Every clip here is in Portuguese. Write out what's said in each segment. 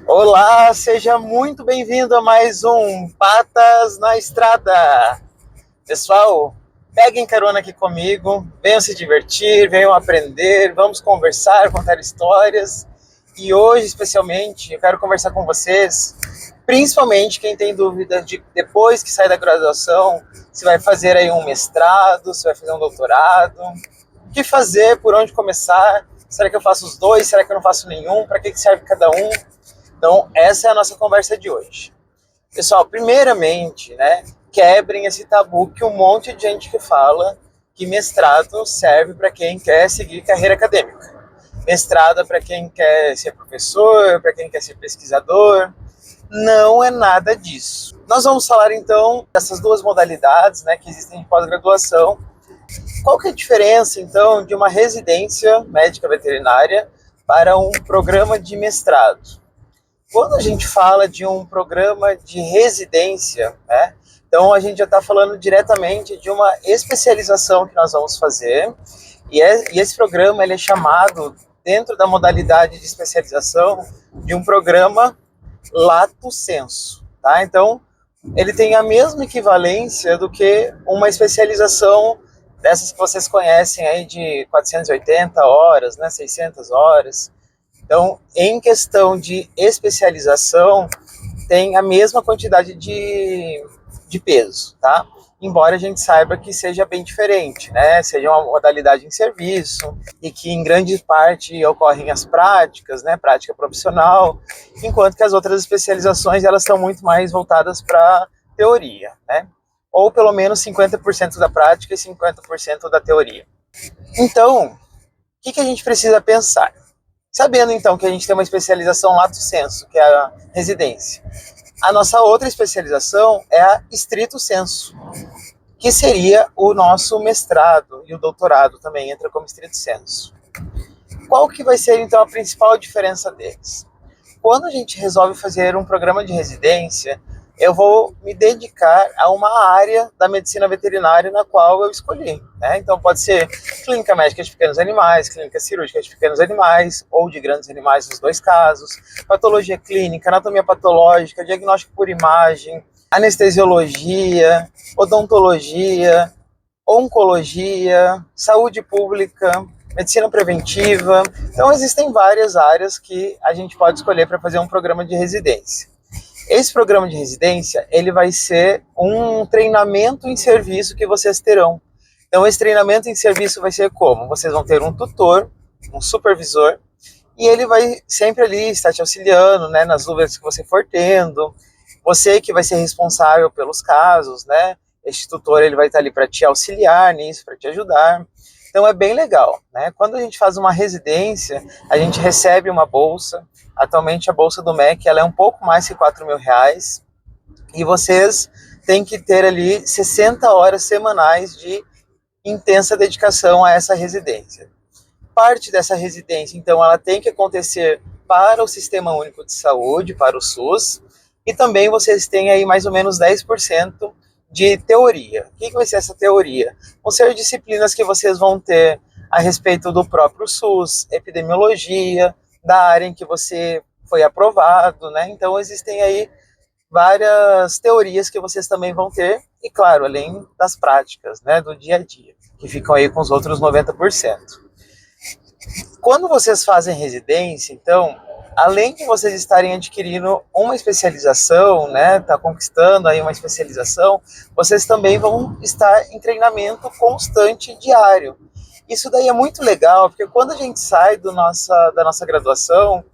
Olá, seja muito bem-vindo a mais um Patas na Estrada. Pessoal, peguem carona aqui comigo, venham se divertir, venham aprender, vamos conversar, contar histórias. E hoje, especialmente, eu quero conversar com vocês, principalmente quem tem dúvida de depois que sai da graduação, se vai fazer aí um mestrado, se vai fazer um doutorado, o que fazer, por onde começar, será que eu faço os dois, será que eu não faço nenhum, para que serve cada um? Então, essa é a nossa conversa de hoje. Pessoal, primeiramente, né, quebrem esse tabu que um monte de gente que fala que mestrado serve para quem quer seguir carreira acadêmica. Mestrado é para quem quer ser professor, para quem quer ser pesquisador. Não é nada disso. Nós vamos falar então dessas duas modalidades, né, que existem de pós-graduação. Qual que é a diferença então de uma residência médica veterinária para um programa de mestrado? Quando a gente fala de um programa de residência, né, então a gente já está falando diretamente de uma especialização que nós vamos fazer, e esse programa ele é chamado, dentro da modalidade de especialização, de um programa lato sensu. Tá? Então, ele tem a mesma equivalência do que uma especialização dessas que vocês conhecem aí de 480 horas, né, 600 horas. Então, em questão de especialização, tem a mesma quantidade de peso, tá? Embora a gente saiba que seja bem diferente, né? Seja uma modalidade em serviço e que em grande parte ocorrem as práticas, né? Prática profissional, enquanto que as outras especializações elas estão muito mais voltadas para teoria, né? Ou pelo menos 50% da prática e 50% da teoria. Então, o que a gente precisa pensar? Sabendo então que a gente tem uma especialização lato sensu, que é a residência, a nossa outra especialização é a stricto sensu, que seria o nosso mestrado, e o doutorado também entra como stricto sensu. Qual que vai ser então a principal diferença deles? Quando a gente resolve fazer um programa de residência, eu vou me dedicar a uma área da medicina veterinária na qual eu escolhi, né? Então pode ser clínica médica de pequenos animais, clínica cirúrgica de pequenos animais ou de grandes animais, nos dois casos, patologia clínica, anatomia patológica, diagnóstico por imagem, anestesiologia, odontologia, oncologia, saúde pública, medicina preventiva. Então existem várias áreas que a gente pode escolher para fazer um programa de residência. Esse programa de residência, ele vai ser um treinamento em serviço que vocês terão. Então, esse treinamento em serviço vai ser como? Vocês vão ter um tutor, um supervisor, e ele vai sempre ali estar te auxiliando, né, nas dúvidas que você for tendo. Você que vai ser responsável pelos casos, né? Este tutor ele vai estar ali para te auxiliar nisso, para te ajudar. Então é bem legal, né? Quando a gente faz uma residência, a gente recebe uma bolsa. Atualmente a bolsa do MEC ela é um pouco mais que R$ 4.000 e vocês têm que ter ali 60 horas semanais de intensa dedicação a essa residência. Parte dessa residência, então, ela tem que acontecer para o Sistema Único de Saúde, para o SUS, e também vocês têm aí mais ou menos 10% de teoria. O que vai ser essa teoria? Vão ser disciplinas que vocês vão ter a respeito do próprio SUS, epidemiologia, da área em que você foi aprovado, né? Então existem aí várias teorias que vocês também vão ter, e claro, além das práticas, né, do dia a dia, que ficam aí com os outros 90%. Quando vocês fazem residência, então, além de vocês estarem adquirindo uma especialização, né, tá conquistando aí uma especialização, vocês também vão estar em treinamento constante diário. Isso daí é muito legal, porque quando a gente sai da nossa graduação,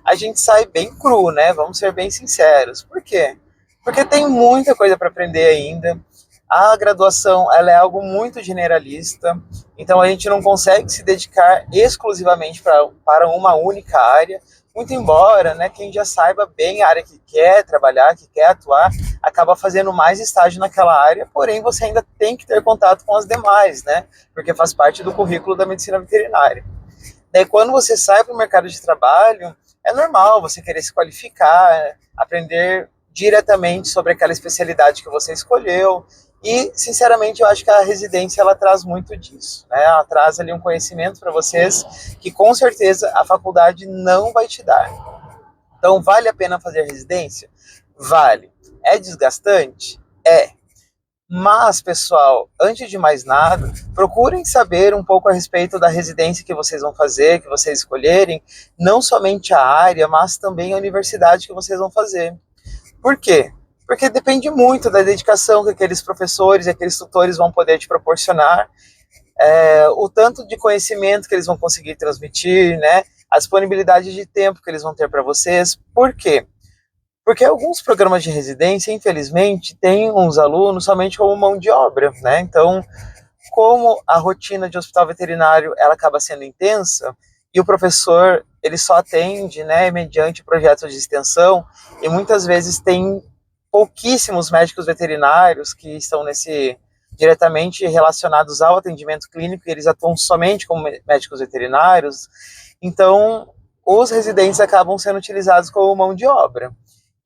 a gente sai bem cru, né? Vamos ser bem sinceros. Por quê? Porque tem muita coisa para aprender ainda. A graduação ela é algo muito generalista, então a gente não consegue se dedicar exclusivamente para uma única área, muito embora, né, quem já saiba bem a área que quer trabalhar, que quer atuar, acaba fazendo mais estágio naquela área, porém você ainda tem que ter contato com as demais, né, porque faz parte do currículo da medicina veterinária. Daí quando você sai para o mercado de trabalho, é normal você querer se qualificar, aprender diretamente sobre aquela especialidade que você escolheu. E, sinceramente, eu acho que a residência ela traz muito disso, né? Ela traz ali um conhecimento para vocês que, com certeza, a faculdade não vai te dar. Então, vale a pena fazer residência? Vale. É desgastante? É. Mas, pessoal, antes de mais nada, procurem saber um pouco a respeito da residência que vocês vão fazer, que vocês escolherem, não somente a área, mas também a universidade que vocês vão fazer. Por quê? Porque depende muito da dedicação que aqueles professores e aqueles tutores vão poder te proporcionar, o tanto de conhecimento que eles vão conseguir transmitir, né? A disponibilidade de tempo que eles vão ter para vocês. Por quê? Porque alguns programas de residência, infelizmente, têm uns alunos somente como mão de obra, né? Então, como a rotina de hospital veterinário ela acaba sendo intensa e o professor ele só atende, né, mediante projetos de extensão, e muitas vezes tem pouquíssimos médicos veterinários que estão diretamente relacionados ao atendimento clínico, e eles atuam somente como médicos veterinários. Então, os residentes acabam sendo utilizados como mão de obra.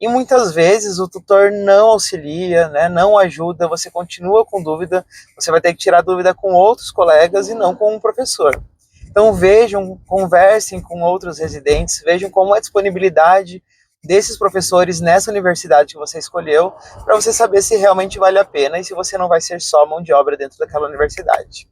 E muitas vezes o tutor não auxilia, né, não ajuda, você continua com dúvida, você vai ter que tirar dúvida com outros colegas e não com um professor. Então vejam, conversem com outros residentes, vejam como é a disponibilidade desses professores nessa universidade que você escolheu, para você saber se realmente vale a pena e se você não vai ser só mão de obra dentro daquela universidade.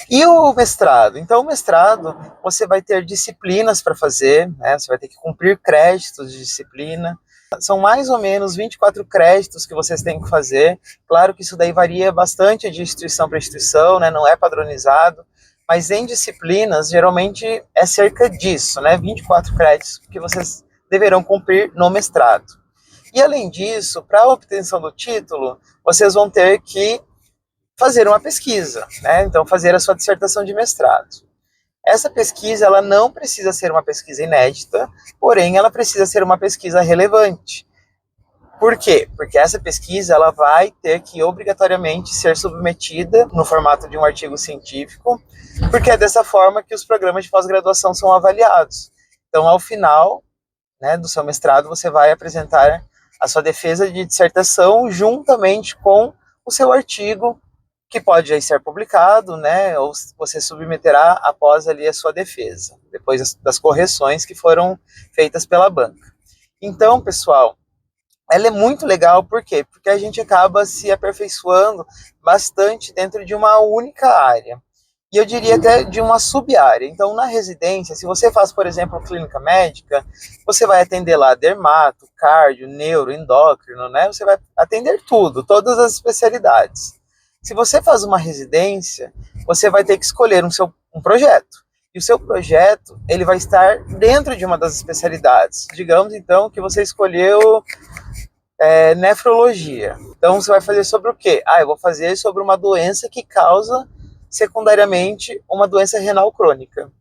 E o mestrado? Então, o mestrado, você vai ter disciplinas para fazer, né? Você vai ter que cumprir créditos de disciplina. São mais ou menos 24 créditos que vocês têm que fazer. Claro que isso daí varia bastante de instituição para instituição, né? Não é padronizado, mas em disciplinas, geralmente é cerca disso, né? 24 créditos que vocês deverão cumprir no mestrado. E além disso, para a obtenção do título, vocês vão ter que fazer uma pesquisa, né? Então, fazer a sua dissertação de mestrado. Essa pesquisa, ela não precisa ser uma pesquisa inédita, porém, ela precisa ser uma pesquisa relevante. Por quê? Porque essa pesquisa, ela vai ter que, obrigatoriamente, ser submetida no formato de um artigo científico, porque é dessa forma que os programas de pós-graduação são avaliados. Então, ao final, né, do seu mestrado, você vai apresentar a sua defesa de dissertação juntamente com o seu artigo, que pode aí ser publicado, né, ou você submeterá após ali a sua defesa, depois das correções que foram feitas pela banca. Então, pessoal, ela é muito legal, por quê? Porque a gente acaba se aperfeiçoando bastante dentro de uma única área. E eu diria até de uma sub-área. Então, na residência, se você faz, por exemplo, clínica médica, você vai atender lá dermato, cardio, neuro, endócrino, né? Você vai atender tudo, todas as especialidades. Se você faz uma residência, você vai ter que escolher um projeto. E o seu projeto, ele vai estar dentro de uma das especialidades. Digamos, então, que você escolheu nefrologia. Então, você vai fazer sobre o quê? Eu vou fazer sobre uma doença que causa, secundariamente, uma doença renal crônica.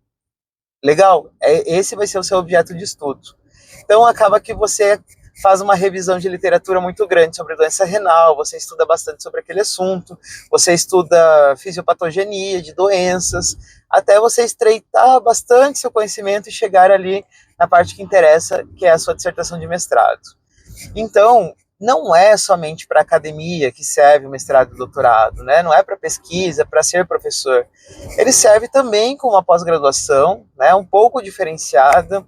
Legal? Esse vai ser o seu objeto de estudo. Então, acaba que você faz uma revisão de literatura muito grande sobre doença renal, você estuda bastante sobre aquele assunto, você estuda fisiopatogenia de doenças, até você estreitar bastante seu conhecimento e chegar ali na parte que interessa, que é a sua dissertação de mestrado. Então, não é somente para academia que serve o mestrado e o doutorado, né? Não é para pesquisa, para ser professor. Ele serve também como uma pós-graduação, né? Um pouco diferenciada,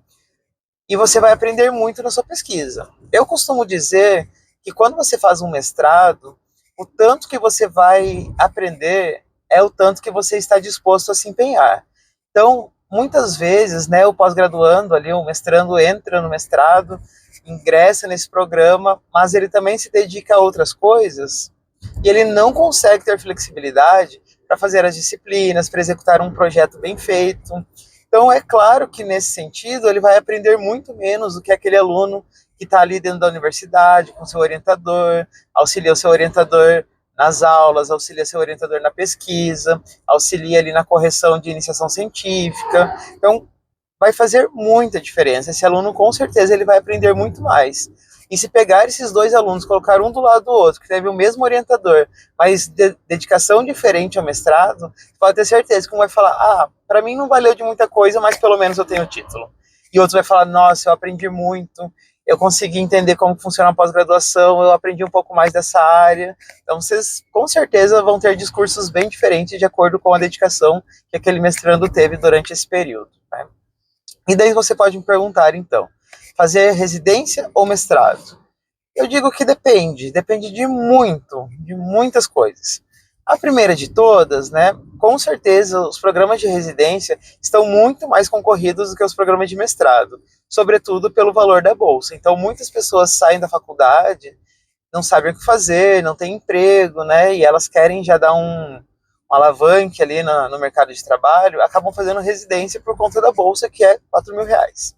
e você vai aprender muito na sua pesquisa. Eu costumo dizer que quando você faz um mestrado, o tanto que você vai aprender é o tanto que você está disposto a se empenhar. Então, muitas vezes, né, o pós-graduando ali, o mestrando entra no mestrado, ingressa nesse programa, mas ele também se dedica a outras coisas e ele não consegue ter flexibilidade para fazer as disciplinas, para executar um projeto bem feito. Então, é claro que nesse sentido ele vai aprender muito menos do que aquele aluno que está ali dentro da universidade, com seu orientador, auxilia o seu orientador nas aulas, auxilia seu orientador na pesquisa, auxilia ali na correção de iniciação científica. Então, vai fazer muita diferença. Esse aluno, com certeza, ele vai aprender muito mais. E se pegar esses dois alunos, colocar um do lado do outro, que teve o mesmo orientador, mas dedicação diferente ao mestrado, pode ter certeza que um vai falar, para mim não valeu de muita coisa, mas pelo menos eu tenho o título. E outro vai falar, nossa, eu aprendi muito, eu consegui entender como funciona a pós-graduação, eu aprendi um pouco mais dessa área. Então vocês, com certeza, vão ter discursos bem diferentes de acordo com a dedicação que aquele mestrando teve durante esse período, né? E daí você pode me perguntar, então, Fazer residência ou mestrado? Eu digo que depende de muitas coisas. A primeira de todas, né, com certeza os programas de residência estão muito mais concorridos do que os programas de mestrado, sobretudo pelo valor da bolsa. Então muitas pessoas saem da faculdade, não sabem o que fazer, não têm emprego, né, e elas querem já dar um alavanque ali no mercado de trabalho, acabam fazendo residência por conta da bolsa, que é R$ 4.000,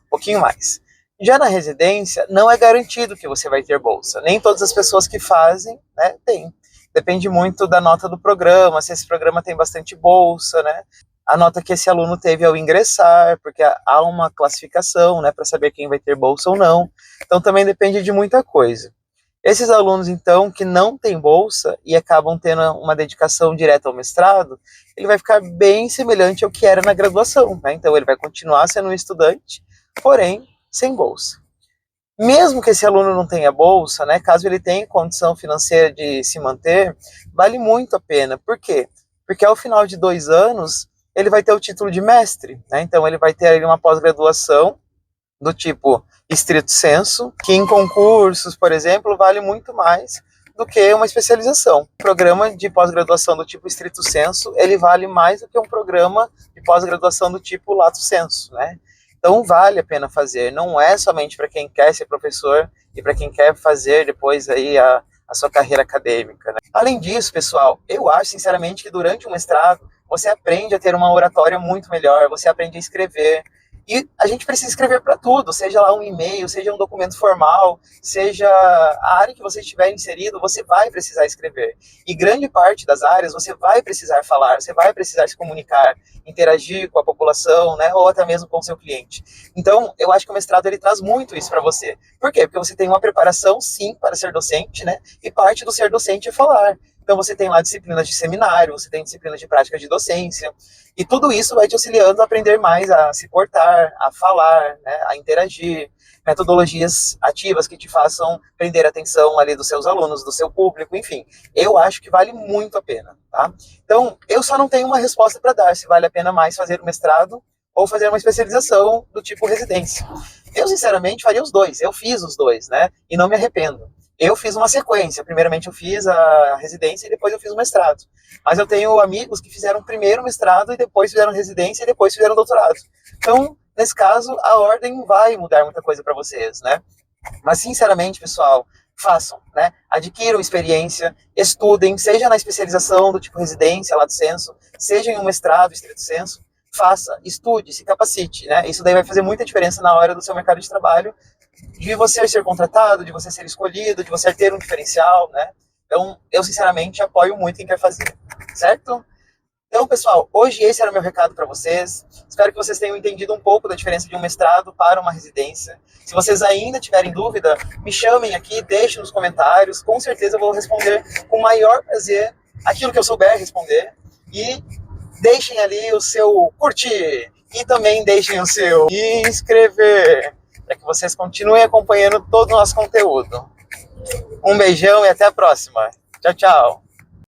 um pouquinho mais. Já na residência, não é garantido que você vai ter bolsa. Nem todas as pessoas que fazem, né, têm. Depende muito da nota do programa, se esse programa tem bastante bolsa, né? A nota que esse aluno teve ao ingressar, porque há uma classificação, né, para saber quem vai ter bolsa ou não. Então também depende de muita coisa. Esses alunos, então, que não têm bolsa e acabam tendo uma dedicação direta ao mestrado, ele vai ficar bem semelhante ao que era na graduação, né? Então ele vai continuar sendo um estudante, porém sem bolsa. Mesmo que esse aluno não tenha bolsa, né, caso ele tenha condição financeira de se manter, vale muito a pena. Por quê? Porque ao final de 2 anos, ele vai ter o título de mestre, né? Então ele vai ter ali uma pós-graduação do tipo estrito sensu, que em concursos, por exemplo, vale muito mais do que uma especialização. O programa de pós-graduação do tipo estrito sensu, ele vale mais do que um programa de pós-graduação do tipo lato sensu, né? Então vale a pena fazer, não é somente para quem quer ser professor e para quem quer fazer depois aí a sua carreira acadêmica, né? Além disso, pessoal, eu acho sinceramente que durante o mestrado você aprende a ter uma oratória muito melhor, você aprende a escrever. E a gente precisa escrever para tudo, seja lá um e-mail, seja um documento formal, seja a área que você estiver inserido, você vai precisar escrever. E grande parte das áreas você vai precisar falar, você vai precisar se comunicar, interagir com a população, né, ou até mesmo com o seu cliente. Então, eu acho que o mestrado ele traz muito isso para você. Por quê? Porque você tem uma preparação, sim, para ser docente, né, e parte do ser docente é falar. Então você tem lá disciplinas de seminário, você tem disciplinas de prática de docência, e tudo isso vai te auxiliando a aprender mais a se portar, a falar, né, a interagir, metodologias ativas que te façam prender a atenção ali dos seus alunos, do seu público, enfim. Eu acho que vale muito a pena, tá? Então, eu só não tenho uma resposta para dar, se vale a pena mais fazer o mestrado ou fazer uma especialização do tipo residência. Eu, sinceramente, faria os dois. Eu fiz os dois, né? E não me arrependo. Eu fiz uma sequência. Primeiramente eu fiz a residência e depois eu fiz o mestrado. Mas eu tenho amigos que fizeram primeiro o mestrado e depois fizeram residência e depois fizeram doutorado. Então, nesse caso, a ordem vai mudar muita coisa para vocês, né? Mas, sinceramente, pessoal, façam, né? Adquiram experiência, estudem, seja na especialização do tipo residência, lato sensu, seja em um mestrado, estrito sensu, faça, estude, se capacite, né? Isso daí vai fazer muita diferença na hora do seu mercado de trabalho, de você ser contratado, de você ser escolhido, de você ter um diferencial, né? Então, eu sinceramente apoio muito quem quer fazer, certo? Então, pessoal, hoje esse era o meu recado para vocês. Espero que vocês tenham entendido um pouco da diferença de um mestrado para uma residência. Se vocês ainda tiverem dúvida, me chamem aqui, deixem nos comentários. Com certeza eu vou responder com o maior prazer aquilo que eu souber responder. E deixem ali o seu curtir e também deixem o seu inscrever, para que vocês continuem acompanhando todo o nosso conteúdo. Um beijão e até a próxima. Tchau, tchau.